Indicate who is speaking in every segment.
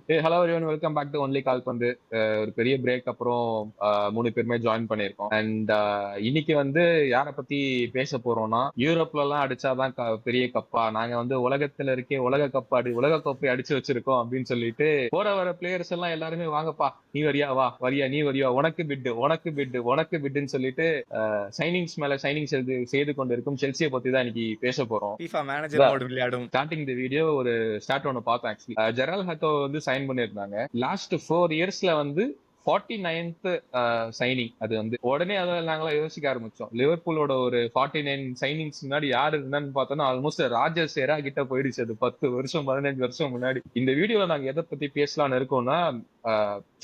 Speaker 1: Hello everyone, welcome back to only கால் பந்து. ஒரு பெரிய பிரேக் அப்புறம் 3 பேருமே ஜாயின் பண்ணியிருக்கோம். அண்ட் இன்னைக்கு வந்து யாரை பத்தி பேச போறோம்னா, யூரோப்ல எல்லாம் அடிச்சாதான் பெரிய கப்பா, நாங்க வந்து உலகத்துல இருக்கே உலக கோப்பை அடிச்சு வச்சிருக்கோம் அப்படின்னு சொல்லிட்டு போற வர பிளேயர்ஸ் எல்லாம் எல்லாருமே வாங்கப்பா, நீ வரியா, வா வரியா, நீ வரியா, உனக்கு பிட்டுன்னு சொல்லிட்டு சைனிங்ஸ் மேல சைனிங் செய்து கொண்டிருக்கும் செல்சியை பத்தி தான் இன்னைக்கு பேச போறோம்.
Speaker 2: FIFA மேனேஜர் மோட் விளையாடும்.
Speaker 1: ஸ்டார்டிங் தி வீடியோ ஒரு ஸ்டார்ட் ஒன்று பார்த்தோம். ஆக்சுவலி ஜெரல் ஹட்டோ வந்து சைன் பண்ணியிருந்தாங்க. லாஸ்ட் 4 இயர்ஸ்ல வந்து 49th சைனிங். அது வந்து உடனே அதை நாங்களாம் யோசிக்க ஆரம்பிச்சோம். லிவர்பூலோட ஒரு 49 சைனிங்ஸ் முன்னாடி யாரு இருந்தான்னு பார்த்தோம்னா ஆல்மோஸ்ட் ராஜர்ஸ் எரா கிட்ட போயிடுச்சு. அது 10 வருஷம் 15 வருஷம் முன்னாடி. இந்த வீடியோல நாங்க எதை பத்தி பேசலாம்னு இருக்கோம்னா,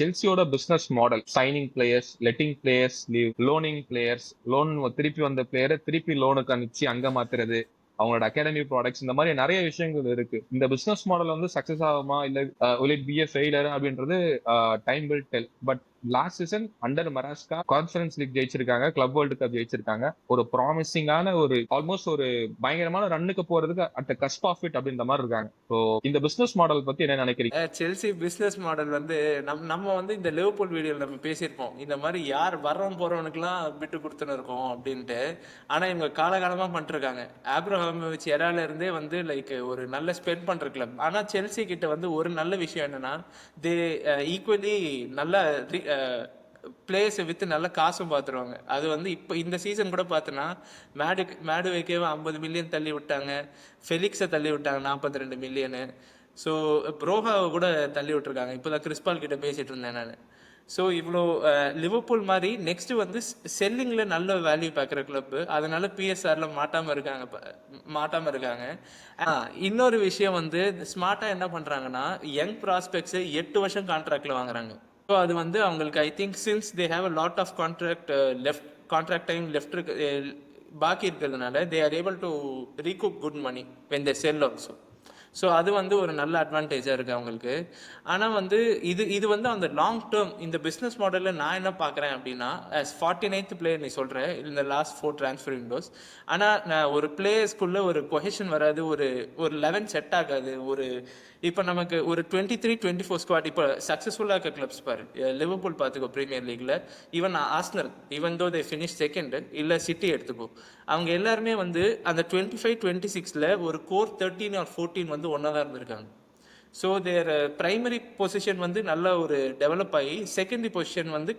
Speaker 1: செல்சியோட business model, signing players, letting players leave, loaning players, loan திருப்பி வந்த பிளேயரை திருப்பி லோனுக்கு அனுப்பிச்சு அங்க மாத்துறது, அவங்களோட அகாடமி ப்ராடக்ட்ஸ், இந்த மாதிரி நிறைய விஷயங்கள் இருக்கு. இந்த பிசினஸ் மாடல் வந்து சக்சஸ் ஆகுமா இல்ல will it be a failure அப்படின்றது time will tell. But last season under Maresca conference league ஜெயிச்சிருக்காங்க, கிளப் வேர்ல்டு கப் ஜெயிச்சிருக்காங்க. ஒரு ப்ராமிசிங்கான ஒரு ஆல்மோஸ்ட் ஒரு பயங்கரமான ரன்னுக்கு போறதுக்கு அட் கஸ்ப் ஆஃப் இட் அப்படின்ற மாதிரி இருக்காங்க. ஸோ இந்த பிசினஸ் மாடல் பத்தி என்ன நினைக்கிறீங்க?
Speaker 3: செல்சி பிசினஸ் மாடல் வந்து நம்ம வந்து இந்த லிவர்பூல் வீடியோவில் நம்ம பேசியிருப்போம். இந்த மாதிரி யார் வர்றோம் போறவனுக்குலாம் விட்டு கொடுத்துன்னு இருக்கோம் அப்படின்ட்டு. ஆனால் இவங்க காலகாலமாக பண்ணிருக்காங்க. ஆப்ரஹாமோவிச் எரால இருந்தே வந்து லைக் ஒரு நல்ல ஸ்பெண்ட் பண்ற கிளப். ஆனால் செல்சி கிட்ட வந்து ஒரு நல்ல விஷயம் என்னன்னா, தே ஈக்குவலி நல்ல பிளேயர்ஸை விற்று நல்ல காசும் பார்த்துருவாங்க. அது வந்து இப்போ இந்த சீசன் கூட பார்த்தோன்னா மேடுவேக்கேவை 50 மில்லியன் தள்ளி விட்டாங்க, ஃபெலிக்ஸை தள்ளி விட்டாங்க 42 மில்லியனு. ஸோ ப்ரோஹாவை கூட தள்ளி விட்டுருக்காங்க. இப்போ தான் கிறிஸ்பால் கிட்ட பேசிட்டு இருந்தேன் நான். ஸோ இவ்வளோ லிவர்பூல் மாதிரி நெக்ஸ்ட் வந்து செல்லிங்கில் நல்ல வேல்யூ பார்க்குற கிளப்பு, அதனால பிஎஸ்ஆர்ல மாட்டாமல் இருக்காங்க. இன்னொரு விஷயம் வந்து ஸ்மார்ட்டாக என்ன பண்ணுறாங்கன்னா, யங் ப்ராஸ்பெக்ட்ஸை 8 வருஷம் கான்ட்ராக்டில் வாங்குறாங்க. ஸோ அது வந்து அவங்களுக்கு I think since they have a lot of contract time பாக்கி இருக்கிறதுனால they are able to recoup good money when they sell also. So அது வந்து ஒரு நல்ல அட்வான்டேஜாக இருக்குது அவங்களுக்கு. ஆனால் வந்து இது வந்து அந்த லாங் டேர்ம் இந்த பிஸ்னஸ் மாடலில் நான் என்ன பார்க்குறேன் அப்படின்னா, ஆஸ் 49th பிளேயர் நீ சொல்கிறேன் இந்த லாஸ்ட் 4 ட்ரான்ஸ்ஃபர் விண்டோஸ். ஆனால் நான் ஒரு பிளேயர்ஸ்குள்ளே ஒரு கொஹெஷன் வராது, ஒரு 11 செட் ஆகாது. இப்போ நமக்கு ஒரு 23-24 ஸ்குவாட் இப்போ சக்ஸஸ்ஃபுல்லாக இருக்க கிளப்ஸ் பாரு. லிவர்பூல் பார்த்துக்கோ ப்ரீமியர் லீக்ல, even Arsenal, even though they finish second, இல்லை சிட்டி எடுத்துக்கோ, அவங்க எல்லாருமே வந்து அந்த 25-26ல ஒரு கோர் 13 or 14 வந்து ஒன்றா தான் இருந்திருக்காங்க. ஸோ தேர் ப்ரைமரி பொசிஷன் வந்து நல்ல ஒரு டெவலப் ஆகி செகண்டரி பொசிஷன் வந்து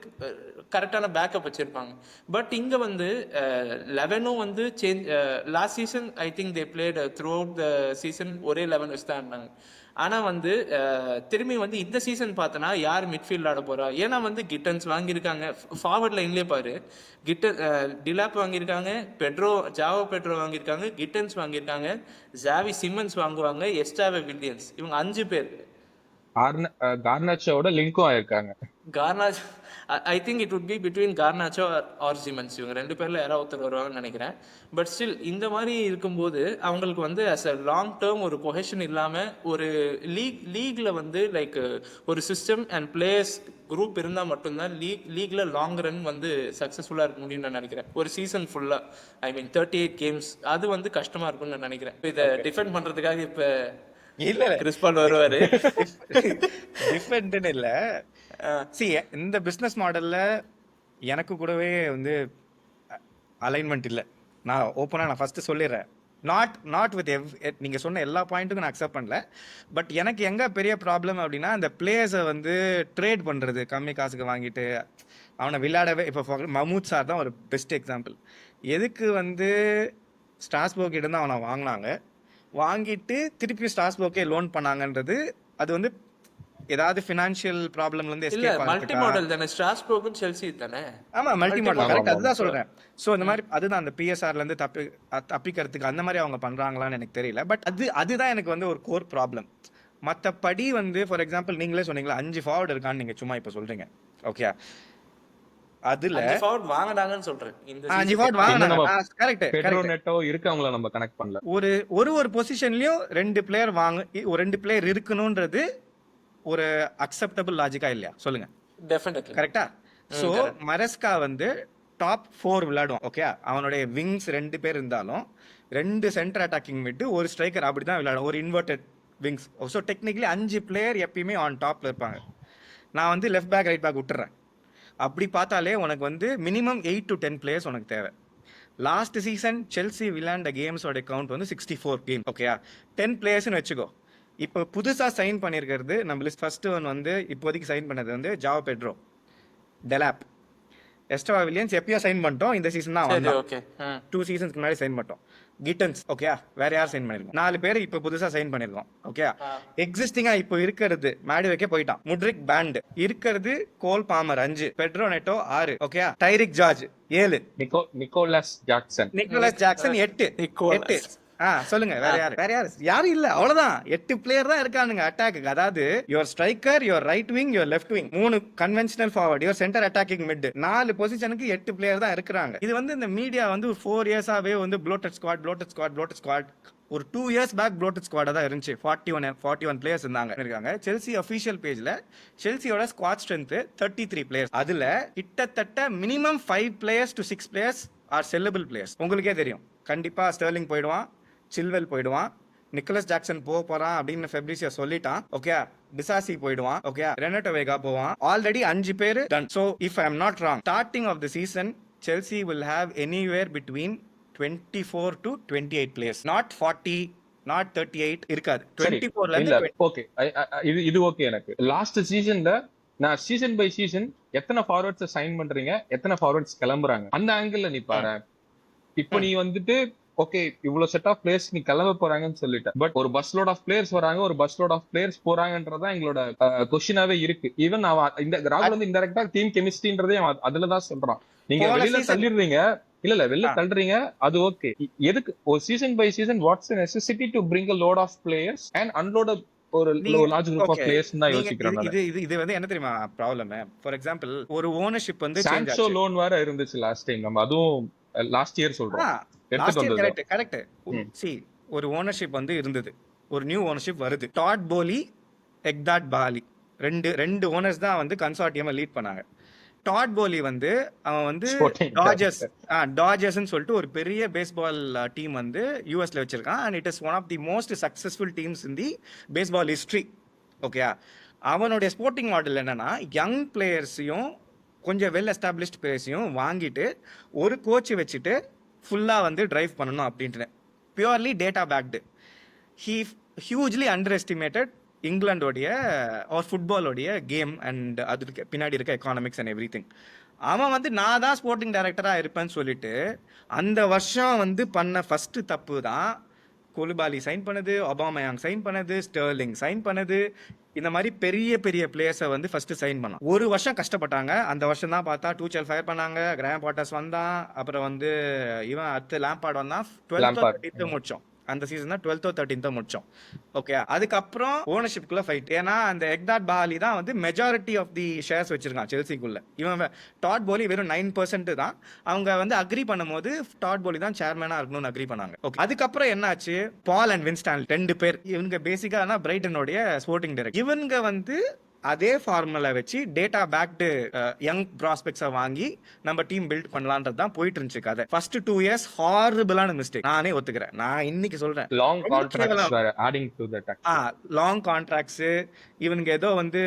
Speaker 3: கரெக்டான பேக்கப் வச்சுருப்பாங்க. பட் இங்கே வந்து 11ம் வந்து change. Last season I think they played through out the season ஒரே 11 வச்சு தான் இருந்தாங்க. ஆனால் வந்து திரும்பி வந்து இந்த சீசன் பார்த்தோன்னா யார் மிட்ஃபீல்ட் ஆட போகிறா? ஏன்னா வந்து கிட்டன்ஸ் வாங்கியிருக்காங்க, ஃபார்வர்ட் லைன்லேயே பாரு, டிலாப் வாங்கியிருக்காங்க, ஜாவோ பெட்ரோ வாங்கியிருக்காங்க, கிட்டன்ஸ் வாங்கியிருக்காங்க, ஜாவி சிம்மன்ஸ் வாங்குவாங்க, எஸ்டாவே வில்லியன்ஸ், இவங்க 5 பேர்.
Speaker 1: கார்னாச்சோட லிங்க்கும் ஆயிருக்காங்க.
Speaker 3: Garnacho I think it would be between Garnacho or Simons. இவங்க 2 பேர்ல யாராவது ஒருத்தர் வருவாங்கன்னு நினைக்கிறேன். பட் ஸ்டில் இந்த மாதிரி இருக்கும்போது அவங்களுக்கு வந்து அஸ் அ லாங் டேர்ம் ஒரு கொஹெஷன் இல்லாமல் ஒரு லீக்ல வந்து லைக் ஒரு சிஸ்டம் அண்ட் பிளேயர்ஸ் குரூப் இருந்தால் மட்டும்தான் லீக்ல லாங் ரன் வந்து சக்ஸஸ்ஃபுல்லாக இருக்க முடியும்னு நான் நினைக்கிறேன். ஒரு சீசன் ஃபுல்லாக ஐ மீன் 38 கேம்ஸ் அது வந்து கஷ்டமாக இருக்கும்னு நான் நினைக்கிறேன். இதை டிஃபெண்ட் பண்ணுறதுக்காக இப்போ
Speaker 2: இல்ல
Speaker 3: கிறிஸ்பால் வருவாரு.
Speaker 2: டிஃபெண்ட்னு இல்ல. இந்த பிசினஸ் மாடல்ல எனக்கு கூடவே வந்து அலைன்மெண்ட் இல்லை. நான் ஓப்பனா நான் ஃபர்ஸ்ட் சொல்லிடுறேன். நாட் வித் நீங்க சொன்ன எல்லா பாயிண்ட்டுக்கும் நான் அக்செப்ட் பண்ணல. பட் எனக்கு எங்க பெரிய ப்ராப்ளம் அப்படின்னா, அந்த பிளேயர்ஸை வந்து ட்ரேட் பண்றது, கம்மி காசுக்கு வாங்கிட்டு அவனை விளையாடவே. இப்போ மமூத் சார் தான் ஒரு பெஸ்ட் எக்ஸாம்பிள். எதுக்கு வந்து ஸ்ட்ராஸ்பர்க் கிட்ட தான் அவனை வாங்கிட்டு திருப்பி ஸ்ட்ராஸ்பர்க்கே லோன் பண்ணாங்கன்றது, அது வந்து ஏதாவது ஃபினான்ஷியல் ப்ராப்ளம்ல இருந்து எஸ்கேப்
Speaker 3: மல்டி மாடல் தானே ஸ்ட்ராஸ்பர்க்கும் செல்சி தானே.
Speaker 2: ஆமா, மல்டி மாடல் கரெக்ட், அதுதான் சொல்றேன். சோ இந்த மாதிரி அதுதான் அந்த பிஎஸ்ஆர்ல இருந்து தப்பிக்கிறதுக்கு அந்த மாதிரி அவங்க பண்றாங்களான்னு எனக்கு தெரியல. பட் அதுதான் எனக்கு வந்து ஒரு கோர் ப்ராப்ளம். மற்றபடி வந்து ஃபார் எக்ஸாம்பிள் நீங்களே சொன்னீங்களா 5 ஃபார்வர்ட் இருக்கான்னு நீங்க சும்மா இப்ப சொல்றீங்க. ஓகே, அதுல
Speaker 3: 5 ஃபார்வர்ட் வாங்குனாங்கன்னு சொல்றேன். இந்த
Speaker 2: 5 ஃபார்வர்ட் வாங்குனாங்க, கரெக்ட்.
Speaker 1: பெட்ரோ நெட்டோ இருக்கவங்கள நம்ம கனெக்ட் பண்ணல.
Speaker 2: ஒரு பொசிஷன்லயும் 2 பிளேயர் ஒரு 2 பிளேயர் இருக்கணும்ன்றது ஒரு அக்செப்டபிள் லாஜிக்கா இல்லையா சொல்லுங்க?
Speaker 3: டெஃபினெட்லி
Speaker 2: கரெக்டா. சோ மரஸ்கா வந்து டாப் 4 விளையாடுவான். ஓகே, அவனுடைய விங்ஸ் 2 பேர் இருந்தாலும் 2 சென்டர் அட்டாக்கிங் மிட், ஒரு ஸ்ட்ரைக்கர், அப்படிதான் விளையாடும். ஒரு inverted wings. So technically 5 player எப்பயுமே ஆன் டாப்ல இருப்பாங்க. நான் வந்து லெஃப்ட் பேக் ரைட் பேக் விட்டுறேன். அப்படி பார்த்தாலே உனக்கு வந்து மினிமம் 8 to 10 பிளேயர்ஸ் உனக்கு தேவை. லாஸ்ட் சீசன் செல்சி விளையாண்ட கேம்ஸோட கவுண்ட் வந்து 64 கேம். ஓகேயா, 10 பிளேயர்ஸ்னு வச்சுக்கோ. இப்போ புதுசாக சைன் பண்ணியிருக்கிறது நம்ம லிஸ்ட் ஃபர்ஸ்ட் ஒன் வந்து இப்போதைக்கு சைன் பண்ணது வந்து ஜாவோ பெட்ரோ, டெலாப், எஸ்டவா வில்லியம்ஸ் எப்பயோ சைன் பண்ணிட்டோம். இந்த சீசன் தான்
Speaker 3: சரி,
Speaker 2: வந்தான்.
Speaker 3: ஓகே.
Speaker 2: 2 சீசன்ஸ்க்கு முன்னாடி சைன் பண்ணிட்டோம். கிட்டன்ஸ், ஓகே, வேற யார் சைன் பண்ணிருக்கோம்? 4 பேர் இப்போ புதுசா சைன் பண்ணிருக்கோம். ஓகே, எக்ஸிஸ்டிங்கா இப்போ இருக்கிறது மேடுவேக்கே போயிட்டான். முட்ரிக் பேண்ட் இருக்கிறது, Cole Palmer 5, Pedro Neto 6, okay, Tyrique George 7,
Speaker 1: Nicolas Jackson
Speaker 2: Nicolas Jackson 8. சொல்லுங்க, வேற யாரு? யாரும் இல்ல, அவ்வளவுதான். 8 பிளேயர் தான் இருக்கானுங்க அட்டாக்கு. அதாவது your striker, your right wing, your left wing, 3 conventional forward, your centre attacking mid, 4 பொசிஷனுக்கு 8 பிளேயர் தான் இருக்காங்க. இது வந்து இந்த மீடியா வந்து 4 இயர்ஸாவே வந்து ப்ளோட்டட் ஸ்குவாட். ஒரு 2 இயர்ஸ் பேக் ப்ளோட்டட் ஸ்குவாடா தான் இருந்துச்சு. 41 பிளேயர்ஸ் இருக்காங்க. செல்சி அஃபிஷியல் பேஜ்ல செல்சியோட ஸ்குவாட் ஸ்ட்ரென்த் 33 பிளேயர்ஸ். அதுல கிட்டத்தட்ட minimum 5 players to 6 players are sellable players. உங்களுக்கே தெரியும், கண்டிப்பா ஸ்டெர்லிங் போயிடுவான், சில்வெல் போயிடுவான், நிக்கோலஸ் ஜாக்சன் போறான் அப்படின்னு ஃபெப்ரிசியோ சொல்லிட்டான். ஓகே, டிசாசி போயிடுவான். ஓகே, ரெனட்டோ வேகா போவான். ஆல்ரெடி 5 பேர் done. So if I am not wrong, starting of the season Chelsea will have anywhere between 24 to 28 players. Not 40, not 38 இருக்காது. 24ல இருந்து
Speaker 1: ஓகே. இது ஓகே. எனக்கு லாஸ்ட் சீசன்ல நான் சீசன் பை சீசன் எத்தனை ஃபார்வர்ட்ஸ் சைன் பண்றீங்க, எத்தனை ஃபார்வர்ட்ஸ் கிளம்புறாங்க, அந்த ஆங்கிள் நீ பாரு. இப்போ நீ வந்துட்டு ஓகே இவ்வளவு செட் ஆஃப் பிளேயர்ஸ் நீ கிளம்ப போறாங்கன்னு சொல்லிட்டேன். பட் ஒரு பஸ் லோட் ஆஃப் பிளேயர்ஸ் வராங்க, ஒரு பஸ் லோட் ஆஃப் பிளேயர்ஸ் போறாங்கன்றதான் எங்களோட கொஸ்டினாவே இருக்கு. ஈவன் இந்த ராகுல் வந்து இன்டெரக்டா டீம் கெமிஸ்ட்ரின்றதே அதுலதான் சொல்றான். நீங்க வெளியில தள்ளிடுறீங்க, இல்ல வெளில தள்ளுறீங்க, அது ஓகே. எதுக்கு ஒரு season by season what's necessity to bring a load of players and unload ஒரு லார்ஜ் குரூப் ஆஃப் பிளேயர்ஸ் தான் யோசிக்கிறேன்.
Speaker 2: இது வந்து என்ன தெரியுமா ப்ராப்ளம்? ஃபார் எக்ஸாம்பிள் ஒரு ஓனர்ஷிப் வந்து
Speaker 1: சான்சோ லோன் வேற இருந்துச்சு லாஸ்ட் டைம். நம்ம அதுவும் லாஸ்ட் இயர் சொல்றோம்.
Speaker 2: கரெக்ட். See, ஒரு ஓனர்ஷிப் வந்து இருந்தது, ஒரு நியூ ஓனர்ஷிப் வருது. டாட் போலி, எக்தாட் பாலி, ரெண்டு ஓனர்ஸ் தான் வந்து கன்சார்டியம் லீட் பண்ணாங்க. டாட் போலி வந்து அவன் வந்து டாஜர்ஸ்ன்னு சொல்லிட்டு ஒரு பெரிய பேஸ்பால் டீம் வந்து யூஎஸ்ல வச்சிருக்கான். And it is one of the most successful teams in the baseball history. Okay, அவனுடைய ஸ்போர்ட்டிங் மாடல் என்னன்னா யங் பிளேயர்ஸையும் கொஞ்சம் வெல் எஸ்டாப்ளிஷ்ட் பிளேயர்ஸையும் வாங்கிட்டு ஒரு கோச் வச்சுட்டு ஃபுல்லா வந்து டிரைவ் பண்ணணும் அப்படின்ட்டு. Purely data backed. He hugely underestimated இங்கிலாண்டோடைய ஒரு ஃபுட்பாலோடைய கேம் அண்ட் அதுக்கு பின்னாடி இருக்க எக்கானமிக்ஸ் அண்ட் எவ்ரி திங். அவன் வந்து நான் தான் ஸ்போர்ட்டிங் டைரக்டராக இருப்பேன்னு சொல்லிட்டு அந்த வருஷம் வந்து பண்ண ஃபர்ஸ்ட் தப்பு தான் கோலிபாலி சைன் பண்ணது, ஒபாமயாங் சைன் பண்ணது, ஸ்டெர்லிங் சைன் பண்ணது. இந்த மாதிரி பெரிய பெரிய பிளேயர்ஸை வந்து ஃபர்ஸ்ட் சைன் பண்ணான். ஒரு வருஷம் கஷ்டப்பட்டாங்க. அந்த வருஷம் தான் பார்த்தா டூச்சல் ஃபயர் பண்ணாங்க, கிராம் பாட்டர்ஸ் வந்தான், அப்புறம் வந்து இவன் அடுத்து லேம்பார்ட் வந்தான். 12th முடிச்சோம் அந்த சீசன் தான். 12th or 13th முடிச்சோம். ஓகே, அதுக்கப்புறம் ஓனர்ஷிப்குள்ள ஃபைட். ஏன்னா அந்த எக்தாட் பாலி தான் வந்து மெஜாரிட்டி ஆஃப் தி ஷேர்ஸ் வச்சிருக்கான் செல்சிக்குள்ள. இவன் டாட் போலி வெறும் 9% தான். அவங்க வந்து அக்ரி பண்ணும்போது டாட் போலி தான் சேர்மேனா இருக்கணும்னு அக்ரி பண்ணாங்க. ஓகே, அதுக்கப்புறம் என்னாச்சு? பால் அண்ட் வின்ஸ்டான்லி 2 பேர். இவங்க பேசிக்கா பிரைட்டனுடைய ஸ்போர்ட்டிங் டைரக்டர். இவங்க வந்து அதே ஃபார்முலா வச்சு டேட்டா பேக்டு யங் ப்ராஸ்பெக்ட்ஸை வாங்கி நம்ம டீம் பில்ட் பண்ணலான்றது தான் போயிட்டு இருந்துச்சு கதை. ஃபர்ஸ்ட் 2 இயர்ஸ் ஹாரிபிளான மிஸ்டேக், நானே ஒத்துக்கிறேன். நான் இன்னைக்கு சொல்றேன், லாங் கான்ட்ராக்ட்ஸ், இவனுங்க ஏதோ வந்து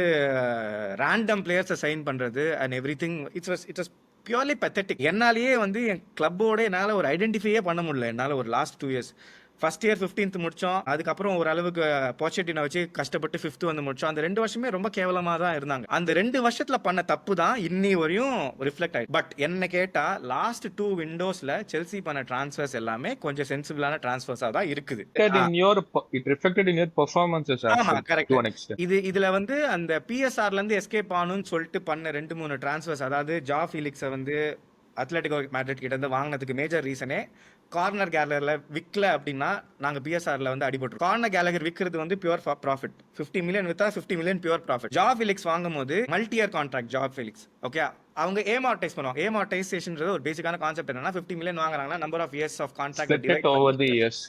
Speaker 2: ரேண்டம் பிளேயர்ஸை சைன் பண்றது and everything. It's purely pathetic. என்னாலேயே வந்து என் கிளப்போட என்னால் ஒரு ஐடென்டிஃபையே பண்ண முடியல. என்னால் ஒரு last 2 years first year 15th முடிச்சோம். அதுக்கப்புறம் ஓரளவுக்கு போச்செட்டினை வச்சு கஷ்டப்பட்டு 5th வந்து முடிச்சோம். அந்த 2 வருஷமே ரொம்ப கேவலமா தான் இருந்தாங்க. அந்த 2 வருஷத்துல பண்ண தப்பு தான் இன்னி வரையும் ரிஃப்ளெக்ட் ஆயிடுச்சு. பட் என்ன கேட்டா லாஸ்ட் 2 விண்டோஸ்ல செல்சி பண்ண டிரான்ஸ்ஃபர்ஸ் எல்லாமே கொஞ்சம் சென்சிபிளான டிரான்ஸ்ஃபர்ஸா தான் இருக்குது. இதுல வந்து அந்த பிஎஸ்ஆர்ல இருந்து எஸ்கேப் ஆகணும்னு சொல்லிட்டு பண்ண 2-3 டிரான்ஸ்ஃபர்ஸ், அதாவது ஜா ஃபீலிக்ஸை வந்து அத்லெட்டிகோ மேட்ரிட் கிட்ட இருந்து வாங்கினதுக்கு மேஜர் ரீசனே கார்னர் கேலகர்ல விற்கல அப்படின்னா நாங்க பிஎஸ்ஆர்ல வந்து அடிபட்டுரும். கார்னர் கேலகர் விற்கிறது வந்து பியூர் ப்ராஃபிட். 50 மில்லியன் வித்தா 50 million pure profit. Joao Felix வாங்கும் போது multi year contract. Joao Felix okay, அவங்க ஏமார்டைஸ் பண்ணுவாங்க. ஏமார்டைசேஷன்ன்றது ஒரு பேசிக்கான கான்செப்ட். என்னன்னா 50 மில்லியன் வாங்குறாங்கன்னா number of years of contract over the years.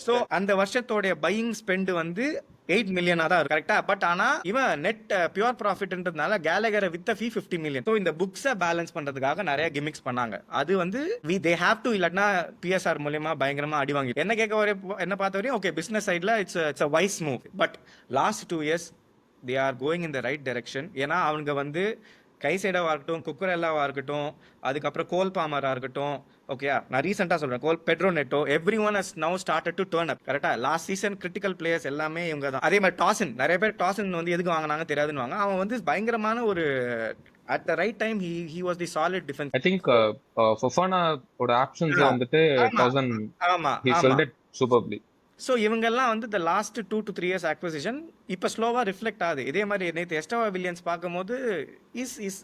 Speaker 2: So அந்த வருஷத்தோட பையிங் ஸ்பெண்ட் வந்து 8 மில்லியனா தான் இருக்கு, கரெக்டா? பட் ஆனா இவன் நெட் பியூர் ப்ராஃபிட்ன்றதுனால கேலகரை வித்த ஃபீ 50 மில்லியன். சோ இந்த புக்ஸை பேலன்ஸ் பண்றதுக்காக நிறைய கிமிக்ஸ் பண்ணாங்க. அது வந்து தே ஹேவ் டு, இல்லனா சிஎஸ்ஆர் மூலமா பயங்கரமா அடி வாங்கி என்ன கேட்க வரையும் என்ன பார்த்த வரையும் ஓகே பிசினஸ் சைட்ல it's a wise move. But last 2 years they are going in the right direction. ஏன்னா அவங்க வந்து கைசைடாவா இருக்கட்டும், குக்கரெல்லாவா இருக்கட்டும், அதுக்கப்புறம் கோல் பாமரா இருக்கட்டும், ஓகே நான் ரீசெண்டா சொல்றேன் Cole Pedro Neto, everyone has now started to turn up. கரெக்டா லாஸ்ட் சீசன் கிரிட்டிக்கல் பிளேயர்ஸ் எல்லாமே இவங்க தான். அதே மாதிரி டாசன், நிறைய பேர் டாசன் வந்து எதுக்கு வாங்கினாங்க தெரியாதுன்னு வாங்க. அவன் வந்து பயங்கரமான ஒரு at the right time he was the solid defense.
Speaker 1: I think Fofana ஓட ஆப்ஷன்ஸ் வந்துட்டு
Speaker 2: ஆமா
Speaker 1: 1000
Speaker 2: ஆமா
Speaker 1: he
Speaker 2: ஆமா.
Speaker 1: filled it superbly.
Speaker 2: ஸோ இவங்கெல்லாம் வந்து இந்த லாஸ்ட் 2 to 3 years அக்வசிஷன் இப்போ ஸ்லோவாக ரிஃப்ளெக்ட் ஆகுது. இதே மாதிரி நேற்று எஸ்டவா வில்லியன்ஸ் பார்க்கும்போது இஸ்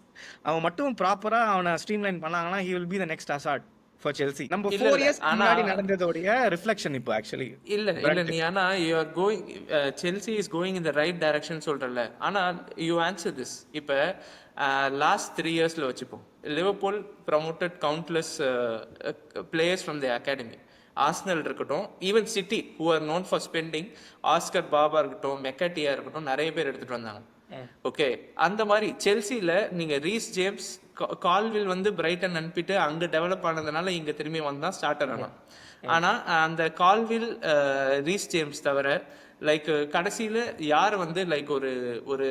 Speaker 2: அவன் மட்டும் ப்ராப்பராக அவனை ஸ்ட்ரீம்லைன் பண்ணாங்கன்னா he will be the next Hazard for Chelsea. நம்ம 4 years முன்னாடி நடந்ததோடைய ரிஃப்ளெக்ஷன் இப்போ ஆக்சுவலி
Speaker 3: இல்ல நீ ஆனா you are going Chelsea is going in the right direction சொல்றல. ஆனா யூ ஆன்சர் திஸ். இப்ப லாஸ்ட் 3 yearsல வச்சுப்போம். Liverpool promoted countless players from the academy. Arsenal இருக்கட்டும், even City who are known for spending, Oscar Bobb இருக்கட்டும், McAtee இருக்கட்டும், நிறைய பேர் எடுத்துட்டு வந்தாங்க. ஓகே, அந்த மாதிரி செல்சியில நீங்க ரீஸ் ஜேம்ஸ், கால்வில் வந்து பிரைட்டன் அனுப்பிட்டு அங்க டெவலப் ஆனதுனால இங்க திரும்பி வந்தா ஸ்டார்டர் ஆனா. ஆனா அந்த கால்வில் ரீஸ் ஜேம்ஸ் தவிர லைக் கடைசியில யார் வந்து லைக் ஒரு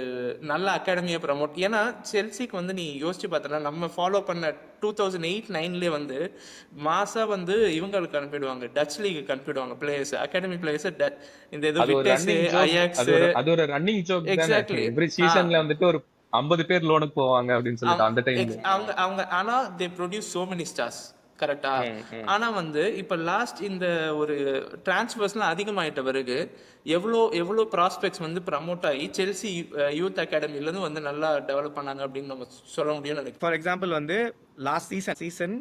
Speaker 3: நல்ல அகாடமியை ப்ரமோட். ஏன்னா செல்சிக்கு வந்து நீ யோசிச்சு பார்த்தனா நம்ம ஃபாலோ பண்ண 2008-9 வந்து மாசா வந்து இவங்களுக்கு அனுப்பிடுவாங்க, டச் லீக்கு அனுப்பிடுவாங்க பிளேயர்ஸ், அகாடமி பிளேயர்ஸ். இந்த இது விட்டஸ், அயாக்ஸ்,
Speaker 1: அது ஒரு ரன்னிங் ஜோக் தானே.
Speaker 3: எக்ஸாக்ட்லி
Speaker 1: எவ்ரி சீசன்ல வந்துட்டு ஒரு 50 பேர் லோனுக்கு போவாங்க அப்படின்னு சொல்லிட்டு அந்த டைம்ல
Speaker 3: அவங்க ஆனா they produce so many stars. கரெக்டா? ஆனா வந்து இப்ப லாஸ்ட் இந்த ஒரு டிரான்ஸ்ஃபர்ஸ்லாம் அதிகமாயிட்ட பிறகு எவ்வளோ ப்ராஸ்பெக்ட்ஸ் வந்து ப்ரமோட் ஆகி செல்சி யூத் அகாடமில இருந்து வந்து நல்லா டெவலப் பண்ணாங்க அப்படின்னு நம்ம சொல்ல முடியும்னு நினைக்கிறேன்.
Speaker 2: ஃபார் எக்ஸாம்பிள் வந்து last season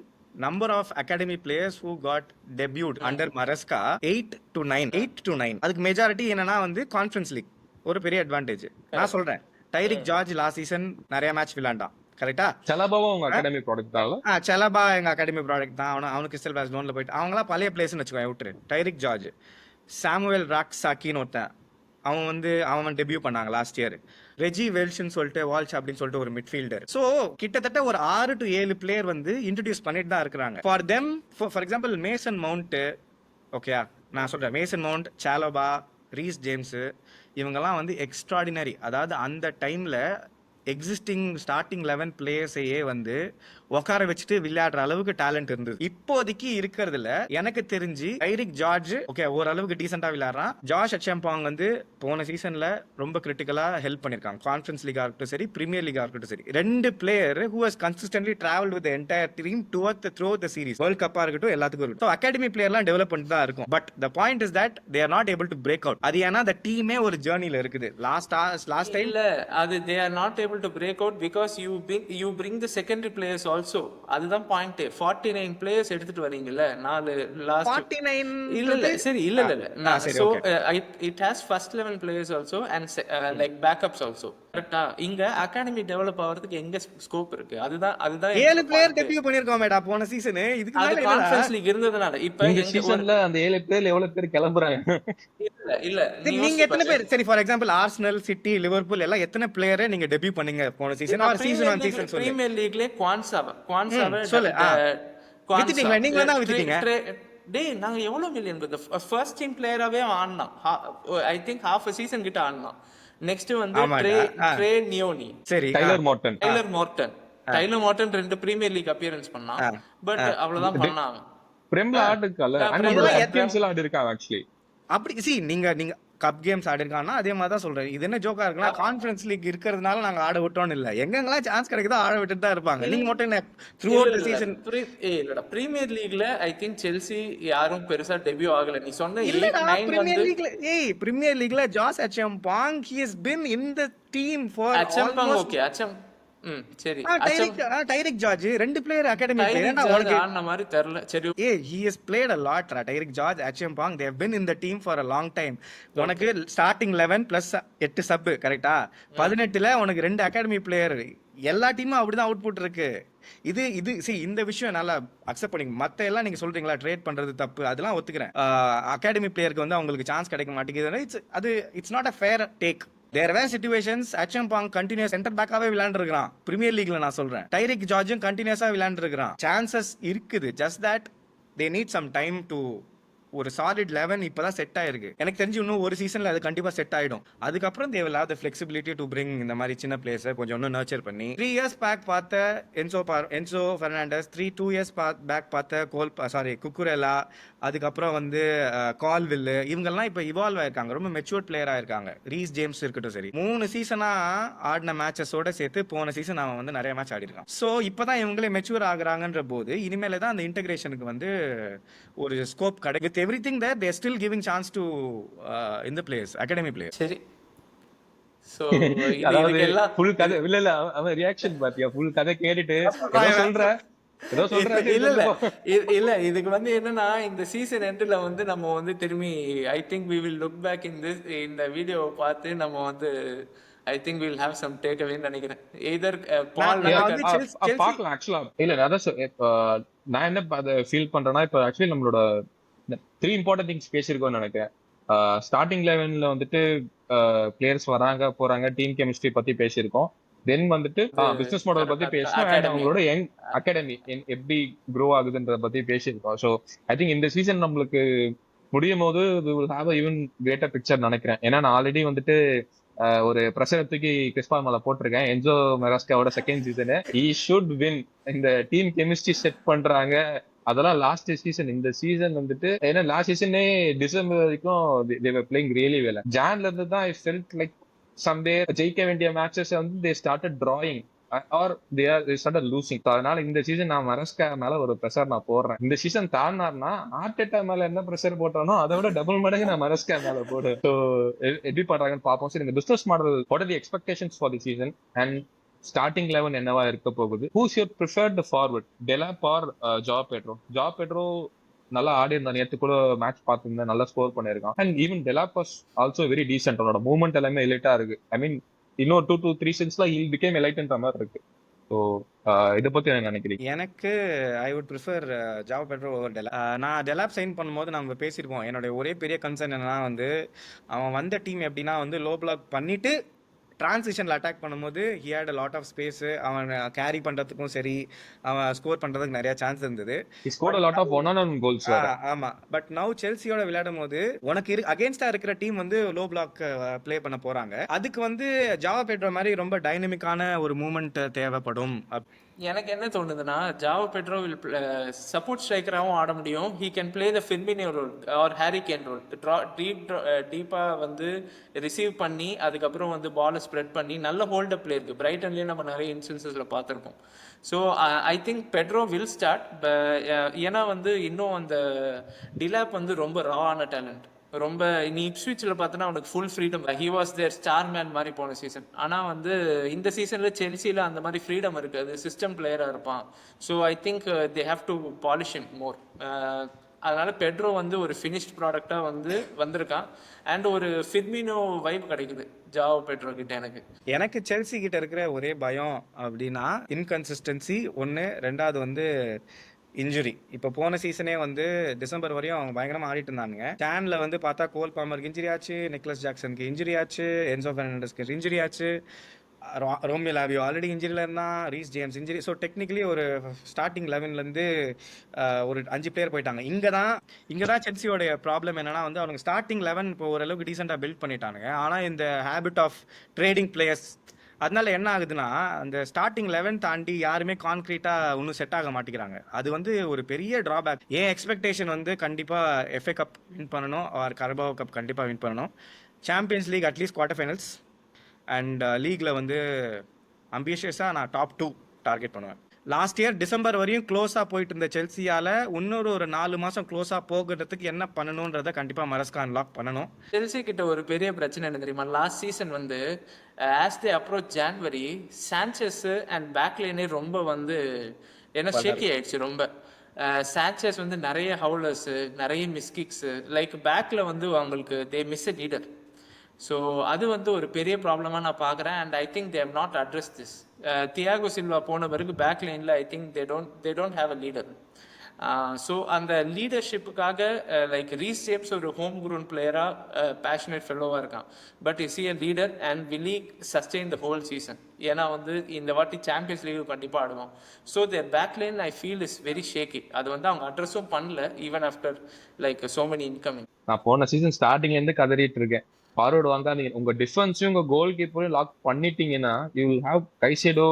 Speaker 2: number of academy players who got debuted under Maresca 8 to 9. அதுக்கு மெஜாரிட்டி என்னன்னா வந்து கான்ஃபரன்ஸ் லீக் ஒரு பெரிய அட்வான்டேஜ். நான் சொல்றேன் டைரிக் ஜார்ஜ் லாஸ்ட் சீசன் நிறைய மேட்ச் விளையாண்டான். கரெக்டா?
Speaker 1: செலபாவும் உங்க அகாடமி ப்ராடக்ட் தான்.
Speaker 2: செலபா எங்க அகாடமி ப்ராடக்ட் தான். அவனுக்கு கிறிஸ்டல் பேலஸ் லோன்ல போயிட்டு அவங்களாம் பழைய பிளேஸ்னு வச்சுக்கோ விட்டுரு. டைரிக் ஜார்ஜ், சாமுவேல் ராக்சாக்கின்னு ஒருத்தன், அவன் டெபியூ பண்ணாங்க லாஸ்ட் இயர். ரெஜி வெல்ஷன் சொல்லிட்டு வால்ச் அப்படின்னு சொல்லிட்டு ஒரு மிட்ஃபீல்டர். ஸோ கிட்டத்தட்ட ஒரு 6 to 7 பிளேயர் வந்து இன்ட்ரடியூஸ் பண்ணிட்டு தான் இருக்கிறாங்க. For them for example Mason mount, okay நான் சொல்றேன் மேசன் மவுண்ட், சாலபா, ரீஸ் ஜேம்ஸ், இவங்கெல்லாம் வந்து எக்ஸ்ட்ராடினரி. அதாவது அந்த டைம்ல எக்ஸிஸ்டிங் ஸ்டார்டிங் 11 பிளேயர்ஸையே வந்து உட்கார வச்சுட்டு விளையாடுற அளவுக்கு டேலண்ட் இருந்தது. இப்போதைக்கு இருக்கிறதுல எனக்கு தெரிஞ்சு டைரிக் ஜார்ஜ் ஓகே ஓரளவுக்கு டீசெண்டா விளையாடுறான். ஜாஷ் அச்சம்பாங் வந்து போன சீசன்ல ரொம்ப கிரிட்டிக்கலா ஹெல்ப் பண்ணிருக்காங்க. கான்ஃபரன்ஸ் லீகா இருக்கட்டும் சரி, பிரீமியர் லீகா இருக்கட்டும் சரி. 2 player who has consistently travelled with entire team through the series, world கப்பா இருக்கட்டும் எல்லாத்துக்கும் இருக்கட்டும். ஸோ அகாடமி பிளேயர்லாம் டெவலப் பண்ணிட்டு தான் இருக்கும். But the point is that they are not able to break out. அது ஏன்னா அந்த டீமே ஒரு ஜேர்னில இருக்குது. லாஸ்ட் டைம்
Speaker 3: இல்ல அது they are not able to break out because you bring the secondary players also. அதுதான் பாயிண்ட். 49 பிளேயர்ஸ் எடுத்துட்டு வரீங்கல்ல, 4 லாஸ்ட்
Speaker 2: 49
Speaker 3: இல்ல சரி இல்ல so it has first 11 players also and like backups also. கரெக்ட்டா? இங்க அகாடமி டெவலப் ஆவறதுக்கு எங்க ஸ்கோப் இருக்கு? அதுதான்
Speaker 2: 7 பிளேயர் டெபியூ பண்ணிருக்கோம் மேடா போன சீசன். இதுக்கு
Speaker 3: அது கான்ஃபரன்ஸ் லீக் இருந்ததனால இப்ப
Speaker 1: இந்த சீசன்ல அந்த 7 பேர்ல எவ்வளவு பேர் கிளம்புறாங்க?
Speaker 3: இல்ல
Speaker 2: நீங்க எத்தனை பேர் சரி for example Arsenal, City, Liverpool எல்லாம் எத்தனை பிளேயர் நீங்க டெபியூ பண்ணீங்க போன சீசன் ஆர் சீசன் 1 சீசன் சொல்லு.
Speaker 3: பிரீமியர் லீக்ல குவான்சாவ
Speaker 2: சொல்லு. வித்துட்டீங்களா? நீங்க தான் வித்துட்டீங்க.
Speaker 3: டேய் நாங்க எவ்வளவு மில்லியன் ஃபர்ஸ்ட் டீம் பிளேயராவே ஆடினான். I think half a season கிட்ட ஆடினான். நெக்ஸ்ட் வந்து ட்ரே நியோனி,
Speaker 1: சரி Tyler Morton
Speaker 3: 2 Premier League appearance பண்ணான். பட் அவ்வளவுதான் பண்ணாங்க.
Speaker 1: பிரேம்ல ஆடுக்கல அண்ட் ஆடி இருக்காங்க ஆக்சுவலி.
Speaker 2: அப்படி நீங்க கப் கேம்ஸ் ஆடி இருக்காங்கன்னா அதே மாதிரி தான் சொல்றேன். இது என்ன ஜோக்கா இருக்குன்னா கான்ஃபரன்ஸ் லீக் இருக்கிறதுனால நாங்க ஆட விட்டோம்னு இல்ல, எங்கெங்கெல்லாம் சான்ஸ் கிடைக்குதோ ஆட விட்டுட்டு தான் இருப்பாங்க. நீங்க மட்டும் த்ரூ அவுட் தி சீசன்
Speaker 3: இல்லடா பிரீமியர் லீக்ல ஐ திங்க் செல்சி யாரும் பெருசா டெபியூ ஆகல. நீ சொன்ன
Speaker 2: 8-9 பிரீமியர் லீக்ல பிரீமியர் லீக்ல Josh Acheampong he has been in the team for
Speaker 3: Acheampong okay சரி
Speaker 2: Tyrique George 2 player academy player
Speaker 3: ஆன மாதிரி தெரியல. சரி
Speaker 2: he has played a lot. Tyrique George, Acheampong they have been in the team for a long time. உனக்கு starting 11 plus 8 sub கரெக்ட்டா? 18ல உனக்கு 2 academy player. எல்லா டீமும் அப்படிதான் அவுட்புட் இருக்கு. இது இந்த விஷயம் நல்லா அக்செப்ட் பண்ணிங்க. மத்த எல்லாம் நீங்க சொல்றீங்களா ட்ரேட் பண்றது தப்பு, அதெல்லாம் ஒத்துக்கிறேன். அகாடமி பிளேயருக்கு வந்து அவங்களுக்கு சான்ஸ் கிடைக்க மாட்டேங்குது. It's not a fair take. There were situations Acheampong continues centre பேக்காவே விளையாண்டுருக்கான் பிரீமியர் லீக்ல. நான் சொல்றேன் டைரிக் ஜார்ஜும் கண்டினியூஸா விளையாண்டுருக்கான். சான்சஸ் இருக்குது. Just that they need some time to ஒரு சாலிட் 11 இப்பதான் செட் ஆயிருக்கு. எனக்கு தெரிஞ்சு இன்னும் ஒரு சீசன்ல அது கண்டிப்பா செட் ஆயிடும். அதுக்கப்புறம் தே will have the flexibility to bring இந்த மாதிரி சின்ன பிளேயர்ஸை கொஞ்சம் இன்னும் நர்ச்சர் பண்ணி 3 இயர்ஸ் பேக் பார்த்த என்சோ ஃபெர்னாண்டஸ், 2 இயர்ஸ் பேக் பார்த்த குக்குரெலா, அதுக்கப்புறம் வந்து கால்வில்லு, இவங்கெல்லாம் இப்போ இவால்வ் ஆயிருக்காங்க, ரொம்ப மெச்சூர்ட் பிளேயரா இருக்காங்க. ரீஸ் ஜேம்ஸ் இருக்கட்டும், சரி 3 சீசனா ஆடின மேட்சஸோட சேர்த்து போன சீசன் அவன் வந்து நிறைய மேட்ச் ஆடி இருக்கான். ஸோ இப்பதான் இவங்களே மெச்சூர் ஆகுறாங்கன்ற போது இனிமேல தான் அந்த இன்டகிரேஷனுக்கு வந்து ஒரு ஸ்கோப் கிடைக்கும். With everything there they still giving chance to இந்த பிளேயர்ஸ், அகாடமி பிளேயர்ஸ்.
Speaker 3: சரி. சோ
Speaker 1: அதாவது
Speaker 3: இதுக்கெல்லாம்
Speaker 1: ஃபுல் கதை இல்ல அவன் ரியாக்ஷன் பாத்தியா, ஃபுல் கதை கேட்டுட்டு ஏதோ சொல்ற
Speaker 3: இல்ல இல்ல இல்ல இதுக்கு வந்து என்னன்னா, இந்த சீசன் எண்ட்ல வந்து நம்ம வந்து திரும்பி I think we will look back இந்த வீடியோவை பார்த்து நம்ம வந்து I think will have some take அவேன்னு நினைக்கிறேன். எய்தர் பால்
Speaker 1: பாக்கலாம். ஆக்சுவலா இல்ல நான் என்ன அதை ஃபீல் பண்றேன்னா, இப்ப ஆக்சுவலி நம்மளோட 3 இம்பார்ட்டன்ட் திங்ஸ் பேசியிருக்கோம்னு நினைக்கிறேன். ஸ்டார்டிங் 11ல வந்துட்டு பிளேயர்ஸ் வராங்க போறாங்க, டீம் கெமிஸ்ட்ரி பத்தி பேசியிருக்கோம். தென் வந்துட்டு பிசினஸ் மாடல் பத்தி பேசணும், அண்ட் அவங்களோட யங் அகாடமி எப்படி க்ரோ ஆகுதுன்றத பத்தி பேசியிருக்கோம். ஸோ ஐ திங்க் இந்த சீசன் நம்மளுக்கு முடியும் போது ஈவன் கிரேட்டர் பிக்சர் நினைக்கிறேன். ஏன்னா நான் ஆல்ரெடி வந்துட்டு ஒரு பிரஷரை தூக்கி கிறிஸ்பால் மேல போட்டிருக்கேன். என்ஜோ மெராஸ்காவோட second season he should win. இந்த டீம் கெமிஸ்ட்ரி செட் பண்றாங்க, அதெல்லாம் லாஸ்ட் சீசன். இந்த சீசன் வந்துட்டு ஏன்னா லாஸ்ட் சீசனே டிசம்பர் வரைக்கும் they were playing really well. ஜான்ல இருந்து தான் ஐ ஃபெல்ட் லைக் சம்டே ஜெயிக்க வேண்டிய மேட்சஸ் வந்து they started drawing or they started losing. அதனால இந்த சீசன் நான் மரஸ்கா மேல ஒரு ப்ரெஷர் நான் போடுறேன். இந்த சீசன் தாண்டினார்னா ஆர்டெட்டா மேல என்ன ப்ரெஷர் போட்டானோ அதை விட டபுள் மடங்கு நான் மரஸ்கா மேல போடுறேன். ஸோ எப்படி பண்றாங்கன்னு பார்ப்போம். சரி, இந்த business model what are the expectations for the season and starting 11 என்னவா இருக்க போகுது? Who's your preferred forward, Delap or Joao Pedro? நல்லா ஆடி இருந்தா, நேற்று கூட மேட்ச் பார்த்துருந்தேன், நல்லா ஸ்கோர் பண்ணிருக்கான். And even Delap was also very decent. அவனோட மூவ்மெண்ட் எல்லாமே எலைட்டா இருக்கு. ஐ மீன் இன்னொரு 2 to 3 சீசன்ஸ்ல ஹி பிகேம் எலைட்ன்ற மாதிரி இருக்கு. ஸோ இதை பத்தி என்ன நினைக்கிறீங்க?
Speaker 2: எனக்கு I would prefer Joao Pedro over Delap. நான் டெலாப் சைன் பண்ணும்போது நம்ம பேசியிருப்போம், என்னுடைய ஒரே பெரிய கன்சர்ன் என்னன்னா வந்து அவன் வந்த டீம் எப்படின்னா வந்து லோ பிளாக் பண்ணிட்டு டிரான்சிஷனில் அட்டாக் பண்ணும்போது he had a lot of space. அவன் கேரி பண்ணுறதுக்கும் சரி, அவன் ஸ்கோர் பண்ணுறதுக்கு நிறைய சான்ஸ் இருந்தது. ஆமாம். பட் நவ் செல்சியோட விளையாடும் போது உனக்கு அகேன்ஸ்டா இருக்கிற டீம் வந்து லோ பிளாக் பிளே பண்ண போறாங்க. அதுக்கு வந்து ஜாவோ பெட்ரோ மாதிரி ரொம்ப டைனமிக்கான ஒரு மூவ்மெண்ட் தேவைப்படும்.
Speaker 3: எனக்கு என்ன தோணுதுன்னா, ஜாவோ பெட்ரோ வில் சப்போர்ட் ஸ்ட்ரைக்கராகவும் ஆட முடியும். He can play the Firmino role or Harry Kane role. டீப்பாக வந்து ரிசீவ் பண்ணி அதுக்கப்புறம் வந்து பாலை ஸ்ப்ரெட் பண்ணி நல்ல ஹோல்டப் பிளே இருக்குது. பிரைட்டன்லேயே நம்ம நிறைய இன்ஸ்டன்சஸில் பார்த்துருக்கோம். So I think Pedro will start. ஏன்னா வந்து இன்னும் அந்த டிலாப் வந்து ரொம்ப ராவான டேலண்ட். ரொம்ப நீ இப்ஸ்விட்சில் பார்த்தோன்னா அவனுக்கு full freedom. He was there star man மாதிரி போன சீசன். ஆனால் வந்து இந்த சீசனில் செல்சியில் அந்த மாதிரி ஃப்ரீடம் இருக்குது, அது சிஸ்டம் பிளேயராக இருப்பான். So I think they have to polish him மோர். அதனால பெட்ரோ வந்து ஒரு ஃபினிஷ்ட் ப்ராடக்டாக வந்து வந்திருக்கான். அண்ட் ஒரு ஃபிர்மினோ வைப் கிடைக்குது ஜாவோ பெட்ரோ கிட்ட.
Speaker 2: எனக்கு செல்சி கிட்ட இருக்கிற ஒரே பயம் அப்படின்னா இன்கன்சிஸ்டன்சி ஒன்று, ரெண்டாவது வந்து இன்ஜுரி. இப்போ போன சீசனே வந்து டிசம்பர் வரையும் அவங்க பயங்கரமாக ஆடிட்டு இருந்தானுங்க. ஸ்டான்ல வந்து பார்த்தா கோல் பாமருக்கு இன்ஜுரி ஆச்சு, நிக்லஸ் ஜாக்சனுக்கு இன்ஜுரி ஆச்சு, என்சோ ஃபெர்னாண்டஸ்க்கு இன்ஜுரி ஆச்சு, ரோமியோ லாவியோ ஆல்ரெடி இன்ஜுரியில் இருந்தான், Reece James injury. So technically ஒரு ஸ்டார்டிங் 11லேருந்து ஒரு 5 பிளேயர் போயிட்டாங்க. இங்கே தான் செல்சியோடைய ப்ராப்ளம் என்னன்னா வந்து அவனுக்கு ஸ்டார்டிங் 11 இப்போ ஓரளவுக்கு டீசெண்டாக பில்ட் பண்ணிட்டானுங்க. ஆனால் இந்த ஹேபிட் ஆஃப் ட்ரேடிங் பிளேயர்ஸ், அதனால என்ன ஆகுதுன்னா அந்த ஸ்டார்டிங் 11 தாண்டி யாருமே கான்கிரீட்டாக ஒன்றும் செட் ஆக மாட்டேங்கிறாங்க. அது வந்து ஒரு பெரிய ட்ராபேக். என் எக்ஸ்பெக்டேஷன் வந்து கண்டிப்பாக எஃப்ஏ கப் வின் பண்ணணும், ஆர் கரபாவோ கப் கண்டிப்பாக வின் பண்ணணும், champions league at least quarter finals, and லீக்ல வந்து அம்பிஷியஸாக நான் டாப் 2 டார்கெட் பண்ணுவேன். லாஸ்ட் இயர் டிசம்பர் வரையும் க்ளோஸாக போயிட்டு இருந்த செல்சியால் இன்னொரு 4 மாதம் க்ளோஸாக போகிறதுக்கு என்ன பண்ணணுன்றதை கண்டிப்பாக மரஸ்கா அன்லாக் பண்ணணும்.
Speaker 3: செல்சி கிட்ட ஒரு பெரிய பிரச்சனை என்ன தெரியுமா? லாஸ்ட் சீசன் வந்து as they approach January, Sanchez and பேக்லைனே ரொம்ப வந்து ஏன்னா ஷேக்கி ஆயிடுச்சு ரொம்ப. சான்செஸ் வந்து நிறைய ஹவுலர்ஸு, நிறைய மிஸ்கிக்ஸு, லைக் பேக்கில் வந்து அவங்களுக்கு they miss a leader. So அது வந்து ஒரு பெரிய ப்ராப்ளமாக நான் பார்க்குறேன். And I think they have not address this. Thiago Silva போன பிறகு பேக் லைனில் I think they don't have a leader. So அந்த லீடர்ஷிப்புக்காக லைக் ரீசேப்ஸ் ஒரு ஹோம் க்ரூன் பிளேயராக பேஷனேட் ஃபெல்லோவாக இருக்கான். But is a leader and will he sustain the whole season? ஏன்னா வந்து இந்த வாட்டி சாம்பியன்ஸ் லீக் கண்டிப்பாக ஆடுவோம். So their பேக்லைன் I feel is very shaky. அது வந்து அவங்க அட்ரஸும் பண்ணல even after like so many incoming.
Speaker 1: நான் போன சீசன் ஸ்டார்டிங்ல இருந்து கதறிட்டு இருக்கேன், ஃபார்வர்டு வந்தா நீங்க உங்க டிஃபென்ஸையும் உங்க கோல் கீப்பரையும் லாக் பண்ணிட்டீங்கன்னா யூ வில் ஹேவ் கைசேடோ,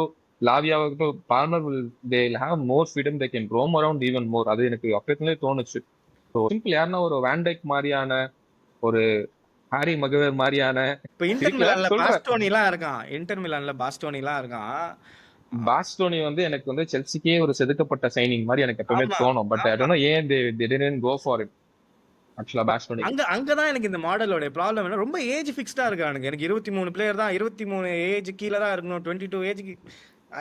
Speaker 1: லாவியாவுக்கு Palmer they will have more freedom, they can roam around even more. அது எனக்கு அப்பத்திலே தோணுச்சு. ஸோ சிம்பிள் யாருன்னா ஒரு வேண்டைக் மாதிரியான, ஒரு ஹாரி மகவேர் மாதிரியான,
Speaker 2: இப்போ இன்டர் மிலான்ல பாஸ்டோனிலாம் இருக்கான், இன்டர் மிலான்ல பாஸ்டோனிலாம் இருக்கான்.
Speaker 1: பாஸ்டோனி வந்து எனக்கு வந்து செல்சிக்கே ஒரு செதுக்கப்பட்ட சைனிங் மாதிரி எனக்கு எப்பவுமே தோணும். பட் ஐ டோன்ட் நோ ஏன் they didn't go for it ஆக்சுவலா பாஸ்டோனி.
Speaker 2: அங்கதான் எனக்கு இந்த மாடலோட ப்ராப்ளம் என்ன, ரொம்ப ஏஜ் ஃபிக்ஸ்டா இருக்கானுங்க. எனக்கு 23 பிளேயர் தான், 23 ஏஜ் கீழே தான் இருக்கணும், 22 ஏஜ்க்கு.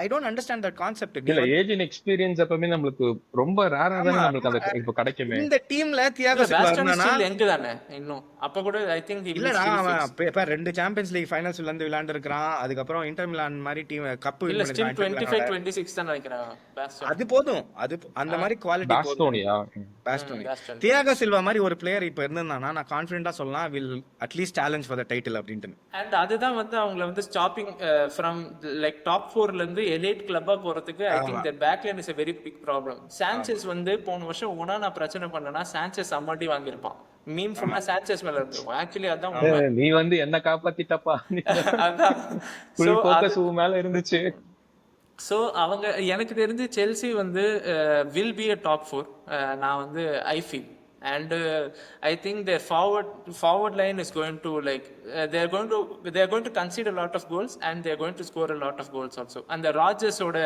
Speaker 2: I don't understand that concept.
Speaker 1: இல்ல ஏஜ் அண்ட் எக்ஸ்பீரியன்ஸ் எப்பவுமே நம்மளுக்கு ரொம்ப ரேரா தான் நம்மளுக்கு அந்த இப்போ கிடைக்குமே.
Speaker 2: இந்த டீம்ல தியாகோ சில்வா இருந்தானா
Speaker 3: எங்க தானே இன்னும் அப்ப கூட ஐ திங்க்
Speaker 2: இல்லடா, அவன் இப்ப 2 சாம்பியன்ஸ் லீக் ஃபைனல்ஸ்ல இருந்து விளையாண்டு இருக்கான். அதுக்கப்புறம் இன்டர் மிலான் மாதிரி டீம் கப்
Speaker 3: இல்ல ஸ்டில் 25 26 தான் நினைக்கிறேன் பாஸ்டோனி.
Speaker 2: அது போதும், அது அந்த மாதிரி குவாலிட்டி
Speaker 1: பாஸ்டோனியா
Speaker 2: பாஸ்டோனி. தியாகோ சில்வா மாதிரி ஒரு பிளேயர் இப்ப இருந்தானா நான் கான்ஃபிடென்ட்டா சொல்லலாம் will at least challenge for the title அப்படினு.
Speaker 3: அண்ட் அதுதான் வந்து அவங்கள வந்து ஸ்டாப்பிங் ஃப்ரம் லைக் டாப் 4ல இருந்து எலைட் கிளப்பா போறதுக்கு I think their backline is a very big problem. சாnchez வந்து போன வருஷம் ஒனானா பிரச்சனை பண்ணனா சாnchez அம்மாடி வாங்கியிருப்பான். மீம் ஃபுல்லா சாnchez மேல இருக்கும். ஆக்சுவலி அதான் உண்மை.
Speaker 1: நீ வந்து என்ன காப்பாத்திட்டப்பா,
Speaker 3: அதான்
Speaker 1: ஃபுல் ஃபோக்கஸ் மேல இருந்துச்சு.
Speaker 3: ஸோ அவங்க எனக்கு தெரிஞ்சு செல்சி வந்து வில் பி a top 4. நான் வந்து I feel and I think their forward line is going to like they are going to concede a lot of goals and they are going to score a lot of goals also. And the Rodgers oda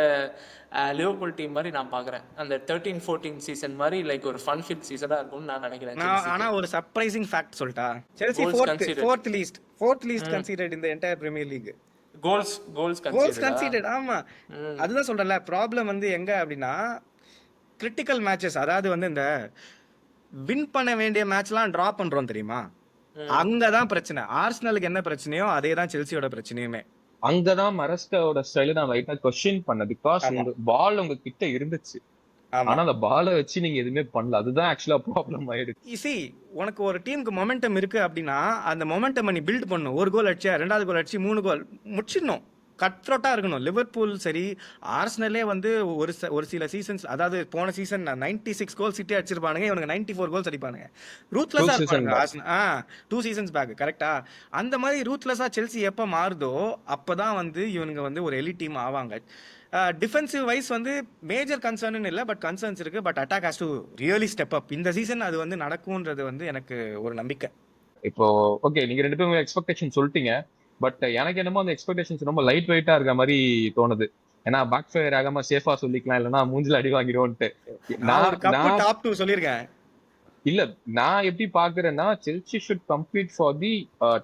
Speaker 3: Liverpool team மாதிரி நான் பார்க்கறேன். அந்த 13-14 season மாதிரி like ஒரு fun fill சீசனா இருக்கும்னு நான் நினைக்கிறேன்.
Speaker 2: ஆனா ஒரு சர்ப்ரைசிங் ஃபேக்ட் சொல்லிட்டா, Chelsea fourth least conceded in the entire Premier League.
Speaker 3: goals conceded.
Speaker 2: ஆமா, அதுதான் சொல்றேன்ல. ப்ராப்ளம் வந்து எங்க அப்படின்னா கிரிட்டிக்கல் மேட்சஸ், அதாவது வந்து இந்த வின் பண்ண வேண்டிய மேட்ச்லாம் டிரா பண்றோம் தெரியுமா, அங்கதான் பிரச்சனை. ஆர்சனலுக்கு என்ன பிரச்சனையோ அதே தான் செல்சியோட பிரச்சனையுமே.
Speaker 1: அங்கதான் மரஸ்டோட ஸ்டைல நான் லைட்டா क्वेश्चन பண்ணேன். பிகாஸ் உங்க பால் உங்க கிட்ட இருந்துச்சு, ஆனா அந்த பாலை வச்சு நீங்க எதுவுமே பண்ணல. அதுதான் ஆக்சுவலா ப்ராப்ளம் ஆயிடுச்சு.
Speaker 2: சி, உனக்கு ஒரு டீமுக்கு மொமெண்டம் இருக்கு அப்படின்னா அந்த மொமெண்டம் நீ பில்ட் பண்ணணும். ஒரு கோல் அடிச்சா, 2வது கோல் அடிச்சு, 3 கோல் முடிச்சிடணும். கட் த்ரோட்டா இருக்கணும். லிவர்பூல் சரி, ஆர்சனலே வந்து ஒரு சில சீசன்ஸ், அதாவது போன சீசன் 96 கோல்ஸ் சிட்டி அடிச்சிருப்பானுங்க, இவனுக்கு 94 கோல்ஸ் அடிப்பானுங்க. ரூத்லெஸ்ஸா இருப்பாங்க. 2 சீசன்ஸ் பேக் கரெக்டா. அந்த மாதிரி ரூத்லெஸ்ஸா செல்சி எப்ப மாறுதோ அப்பதான் வந்து இவனுங்க வந்து ஒரு எலிட் டீம் ஆவாங்க. டிஃபென்சிவ் வைஸ் வந்து மேஜர் கன்சர்ன் இல்லை, பட் கன்சர்ன்ஸ் இருக்கு. But attack has to really step up. இந்த சீசன் அது வந்து நடக்கும்ன்றது வந்து எனக்கு ஒரு நம்பிக்கை.
Speaker 1: இப்போ ஓகே, நீங்க 2 பேரும் எக்ஸ்பெக்டேஷன் சொல்லிட்டீங்க. பட் எனக்கு என்னமோ அந்த எக்ஸ்பெக்டேஷன்ஸ் ரொம்ப லைட் வெயிட்டா இருக்க மாதிரி தோணுது. ஏன்னா பேக் ஃபயர் ஆகாம சேஃபா சொல்லிக்கலாம், இல்லைன்னா மூஞ்சில அடி வாங்கிடுவோன்ட்டு.
Speaker 2: நான் டாப் 2 சொல்லியிருக்கேன்.
Speaker 1: இல்ல, நான் எப்படி பாக்குறேன்னா Chelsea should compete for the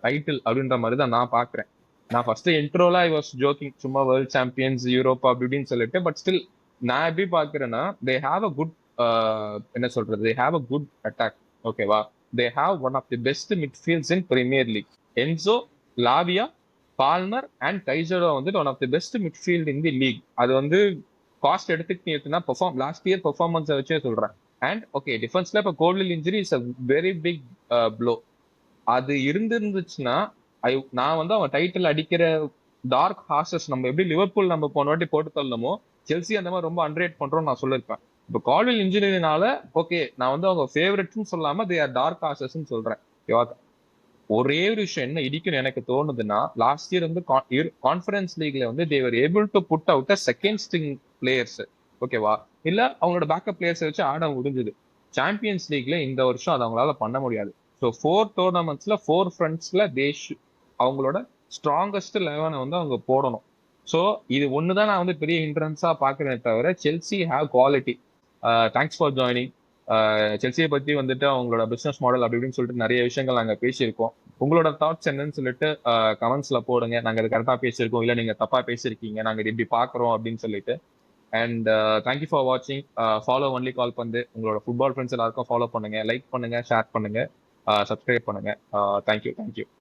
Speaker 1: title அப்படின்ற மாதிரி தான் நான் பாக்குறேன். நான் ஃபர்ஸ்ட் இன்ட்ரோல ஐ வாஸ் ஜோக்கிங், சும்மா வேர்ல்ட் சாம்பியன்ஸ் யூரோப்பா அப்படின்னு சொல்லிட்டு. பட் ஸ்டில் நான் எப்படி பாக்குறேன்னா தே ஹாவ் அ குட் என்ன சொல்றது, they have a good attack. ஓகேவா, they have one of the best midfields in premier league. Enzo, Lavia, Palmer and Caicedo வந்து one of the best midfield in the league. அது வந்து cost எடுத்துக்கிட்டீங்கன்னா last year பெர்ஃபார்மன்ஸை வச்சே சொல்றேன். And okay, டிஃபென்ஸ்ல இப்போ கோல்டில் injury is a very big blow. அது இருந்துச்சுன்னா நான் வந்து அவன் டைட்டில் அடிக்கிற டார்க் ஹார்சஸ் நம்ம எப்படி லிவர்பூல் நம்ம போன வாட்டி போட்டு தள்ளணுமோ, செல்சி அந்த மாதிரி ரொம்ப அண்டர்ரேட் பண்றோம் நான் சொல்லியிருப்பேன். இப்போ கால்வில் இன்ஜுரினால ஓகே, நான் வந்து அவங்க ஃபேவரட்ஸ்னு சொல்லாம தே ஆர் டார்க் ஹார்சஸ்ன்னு சொல்றேன். ஒரே ஒரு விஷயம் என்ன இடிக்குன்னு எனக்கு தோணுதுன்னா, லாஸ்ட் இயர் வந்து கான்ஃபரன்ஸ் லீக்ல வந்து they were able to put out second string players. ஓகேவா, இல்ல அவங்களோட பேக்கப் பிளேயர்ஸை வச்சு ஆட முடிஞ்சது. சாம்பியன்ஸ் லீக்ல இந்த வருஷம் அதை அவங்களால பண்ண முடியாது. ஸோ 4 டோர்னமெண்ட்ஸ்ல 4 ஃப்ரண்ட்ஸ்ல அவங்களோட ஸ்ட்ராங்கஸ்ட் 11 வந்து அவங்க போடணும். ஸோ இது ஒண்ணுதான் நான் வந்து பெரிய ஹிண்ட்ரன்ஸா பாக்குறேன் தவிர Chelsea have quality. Thanks for joining. செல்சியை பத்தி வந்துட்டு அவங்களோட பிசினஸ் மாடல் அப்படி இப்படின்னு சொல்லிட்டு நிறைய விஷயங்கள் நாங்க பேசியிருக்கோம். உங்களோட தாட்ஸ் என்னன்னு சொல்லிட்டு கமெண்ட்ஸ்ல போடுங்க. நாங்க இது கரெக்டா பேசியிருக்கோம், இல்ல நீங்க தப்பா பேசியிருக்கீங்க, நாங்க இது இப்படி பாக்குறோம் அப்படின்னு சொல்லிட்டு. அண்ட் தேங்க்யூ ஃபார் வாட்சிங். ஃபாலோ ஒன்லி கால் பண்ணு. உங்களோட ஃபுட்பால் ஃப்ரெண்ட்ஸ் எல்லாருக்கும் ஃபாலோ பண்ணுங்க, லைக் பண்ணுங்க, ஷேர் பண்ணுங்க, சப்ஸ்கிரைப் பண்ணுங்க. தேங்க்யூ.